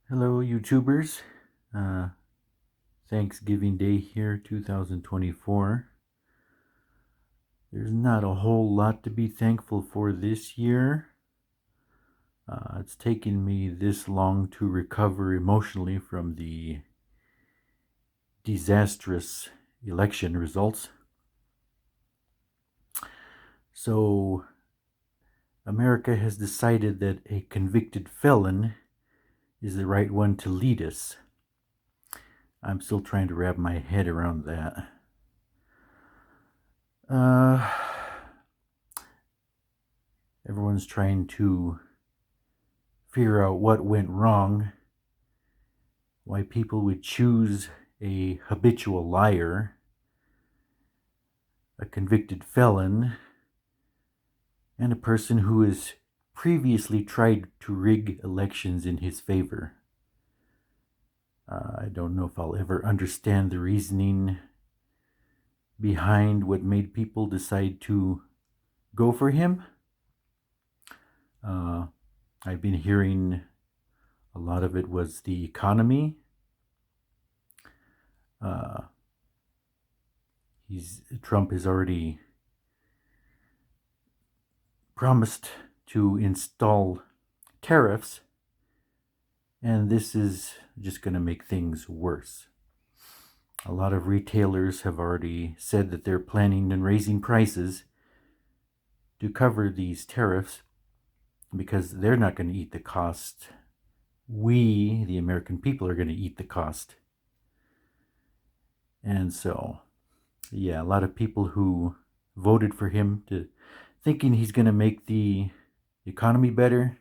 Hello, YouTubers. Uh, Thanksgiving Day here, 2024. There's not a whole lot to be thankful for this year. It's taken me this long to recover emotionally from the disastrous election results. So, America has decided that a convicted felon is the right one to lead us. I'm still trying to wrap my head around that. Everyone's trying to figure out what went wrong, why people would choose a habitual liar, a convicted felon, and a person who has previously tried to rig elections in his favor. I don't know if I'll ever understand the reasoning behind what made people decide to go for him. I've been hearing a lot of it was the economy. Trump has already promised to install tariffs, and this is just going to make things worse. A lot of retailers have already said that they're planning on raising prices to cover these tariffs because they're not going to eat the cost. We, the American people, are going to eat the cost. And so, yeah, a lot of people who voted for him thinking he's going to make the economy better,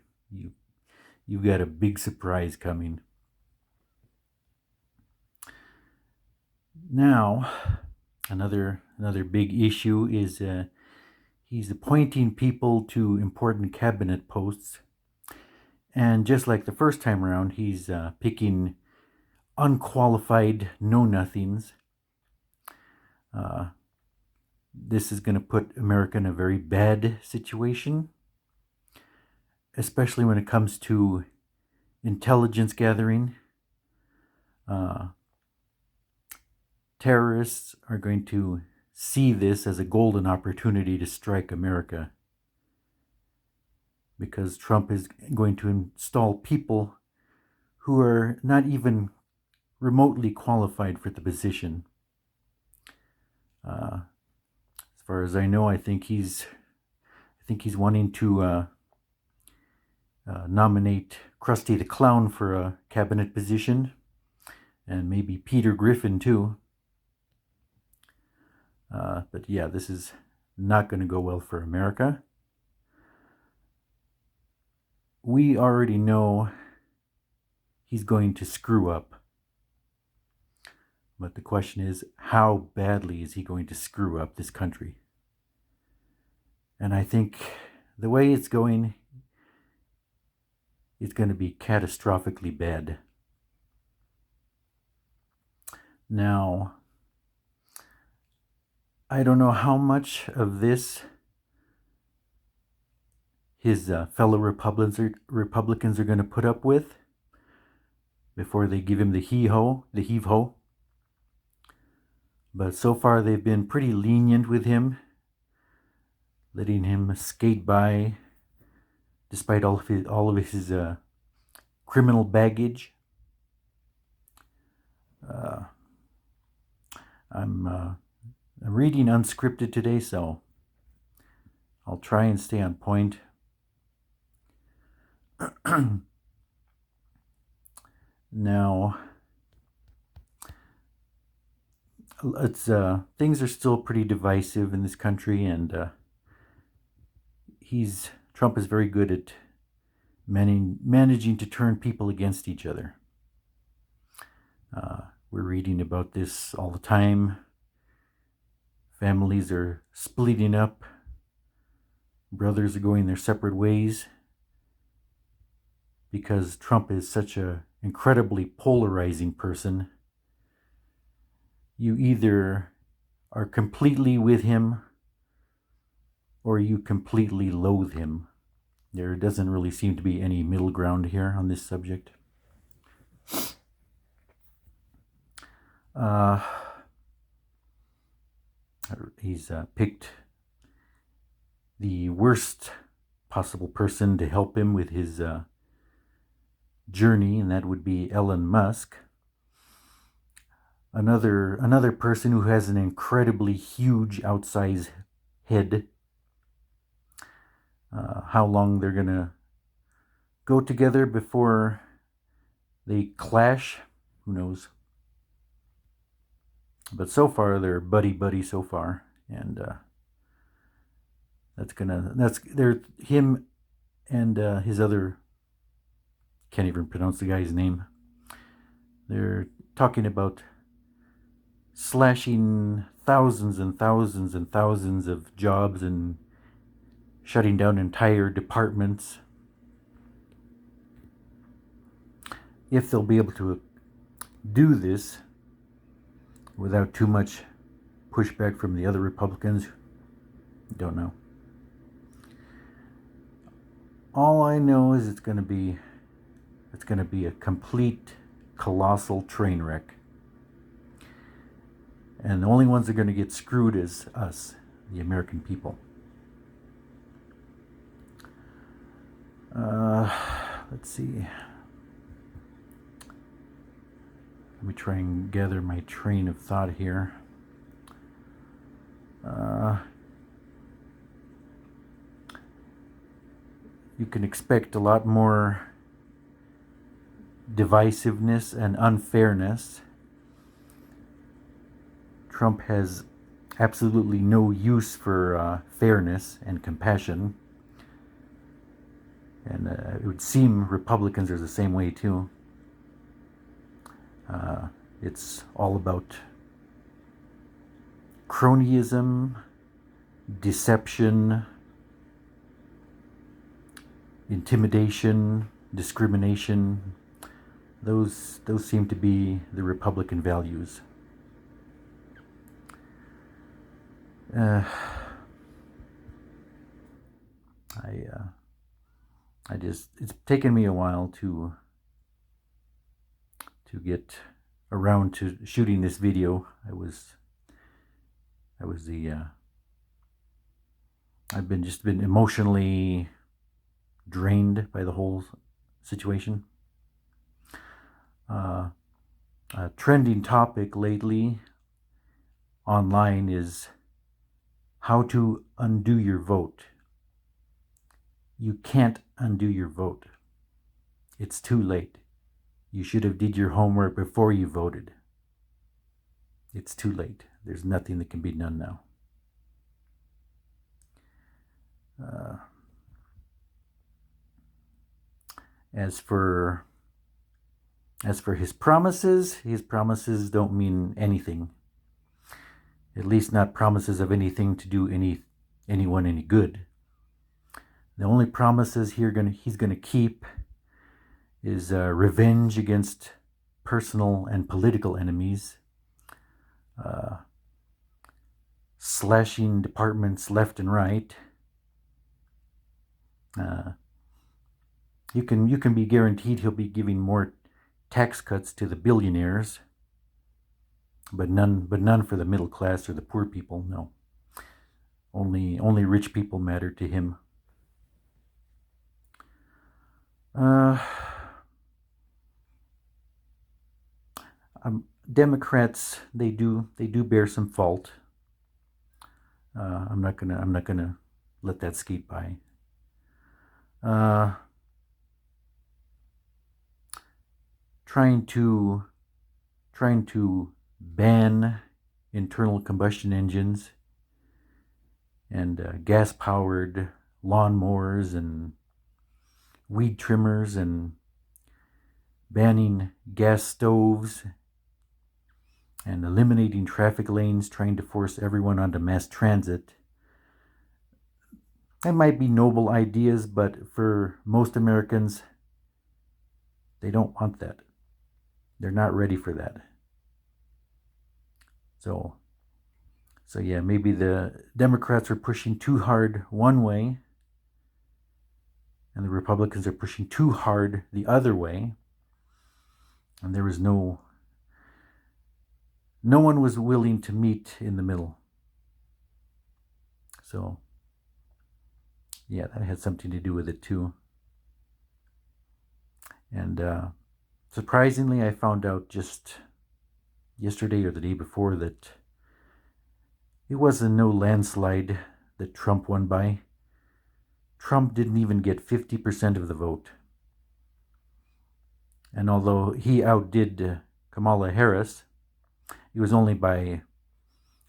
you've got a big surprise coming. Now, another big issue is he's appointing people to important cabinet posts, and just like the first time around, he's picking unqualified know-nothings. This is going to put America in a very bad situation, especially when it comes to intelligence gathering. Terrorists are going to see this as a golden opportunity to strike America, because Trump is going to install people who are not even remotely qualified for the position. As far as I know, I think he's wanting to nominate Krusty the Clown for a cabinet position, and maybe Peter Griffin too. But yeah, this is not going to go well for America. We already know he's going to screw up. But the question is, how badly is he going to screw up this country? And I think the way it's going, it's going to be catastrophically bad. Now, I don't know how much of this his fellow Republicans are going to put up with before they give him the heave-ho. But so far they've been pretty lenient with him, letting him skate by despite all of his criminal baggage. I'm reading unscripted today, so I'll try and stay on point. Now, it's things are still pretty divisive in this country, and Trump is very good at managing to turn people against each other. We're reading about this all the time. Families are splitting up. Brothers are going their separate ways because Trump is such an incredibly polarizing person. You either are completely with him or you completely loathe him. There doesn't really seem to be any middle ground here on this subject. Uh, he's picked the worst possible person to help him with his journey, and that would be Elon Musk. Another person who has an incredibly huge outsized head. How long they're gonna go together before they clash, who knows? But so far they're buddy so far, and they're him and his other, can't even pronounce the guy's name. They're talking about slashing thousands and thousands and thousands of jobs and shutting down entire departments. If they'll be able to do this without too much pushback from the other Republicans, don't know. All I know is it's going to be a complete colossal train wreck. And the only ones that are going to get screwed is us, the American people. Let's see. Let me try and gather my train of thought here. You can expect a lot more divisiveness and unfairness. Trump has absolutely no use for fairness and compassion. And it would seem Republicans are the same way too. It's all about cronyism, deception, intimidation, discrimination. Those seem to be the Republican values. It's taken me a while to get around to shooting this video. I've been emotionally drained by the whole situation. A trending topic lately online is how to undo your vote. You can't undo your vote. It's too late. You should have did your homework before you voted. It's too late. There's nothing that can be done now. As for his promises don't mean anything. At least not promises of anything to do anyone any good. The only promises he's gonna keep is revenge against personal and political enemies, slashing departments left and right. You can be guaranteed he'll be giving more tax cuts to the billionaires, but none for the middle class or the poor people. No, only rich people matter to him. Democrats, they do bear some fault. I'm not gonna let that skate by. Trying to ban internal combustion engines and gas-powered lawnmowers and weed trimmers, and banning gas stoves and eliminating traffic lanes, trying to force everyone onto mass transit. That might be noble ideas, but for most Americans, they don't want that. They're not ready for that. So yeah, maybe the Democrats are pushing too hard one way, and the Republicans are pushing too hard the other way, and there is no no one was willing to meet in the middle. So, yeah, that had something to do with it too. And surprisingly, I found out just yesterday or the day before that it wasn't no landslide that Trump won by. Trump didn't even get 50% of the vote. And although he outdid Kamala Harris, it was only by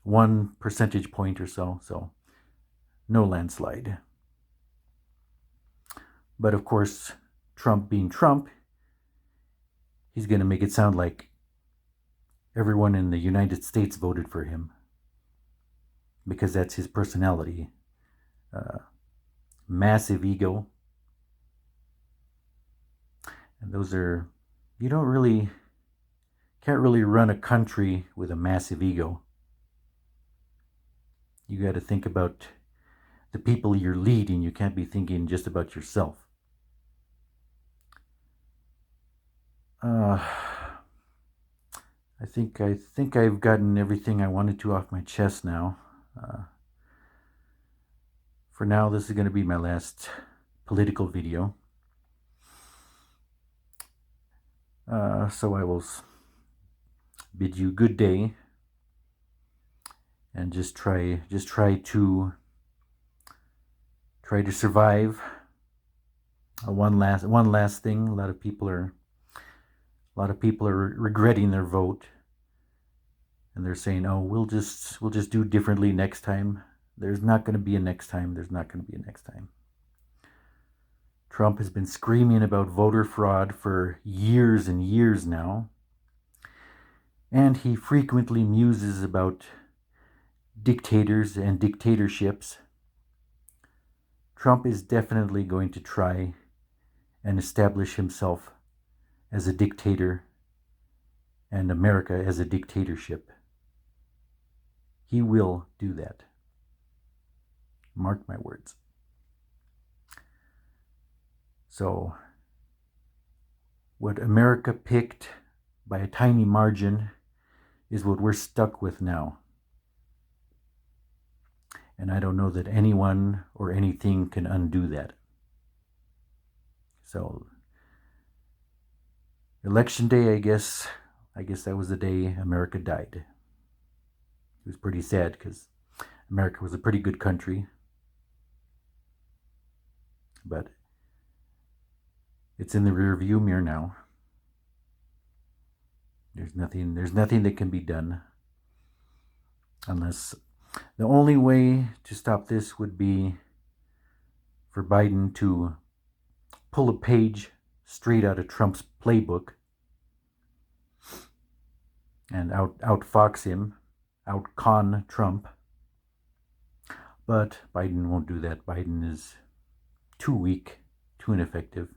1 percentage point or so. So, no landslide. But of course, Trump being Trump, he's going to make it sound like everyone in the United States voted for him, because that's his personality. Massive ego. And those are, you can't really run a country with a massive ego. You got to think about the people you're leading. You can't be thinking just about yourself. I think I've gotten everything I wanted to off my chest now. For now, this is going to be my last political video. So I will bid you good day, and just try to survive. One last thing. A lot of people are regretting their vote, and they're saying, "Oh, we'll just do differently next time." There's not going to be a next time. There's not going to be a next time. Trump has been screaming about voter fraud for years and years now, and he frequently muses about dictators and dictatorships. Trump is definitely going to try and establish himself as a dictator and America as a dictatorship. He will do that. Mark my words. So, what America picked by a tiny margin is what we're stuck with now. And I don't know that anyone or anything can undo that. So, Election Day, I guess that was the day America died. It was pretty sad because America was a pretty good country. But it's in the rearview mirror now. There's nothing that can be done, unless the only way to stop this would be for Biden to pull a page straight out of Trump's playbook and outfox him, outcon Trump. But Biden won't do that. Biden is too weak, too ineffective.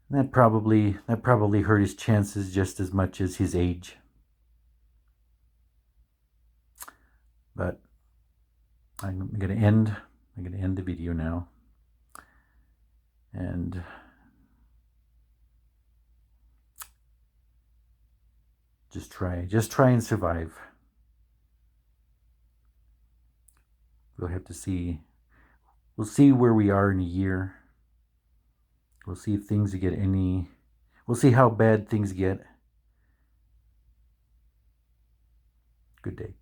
That probably hurt his chances just as much as his age. But I'm gonna end the video now, and just try and survive. We'll have to see. We'll see where we are in a year. We'll see if things get any. We'll see how bad things get. Good day.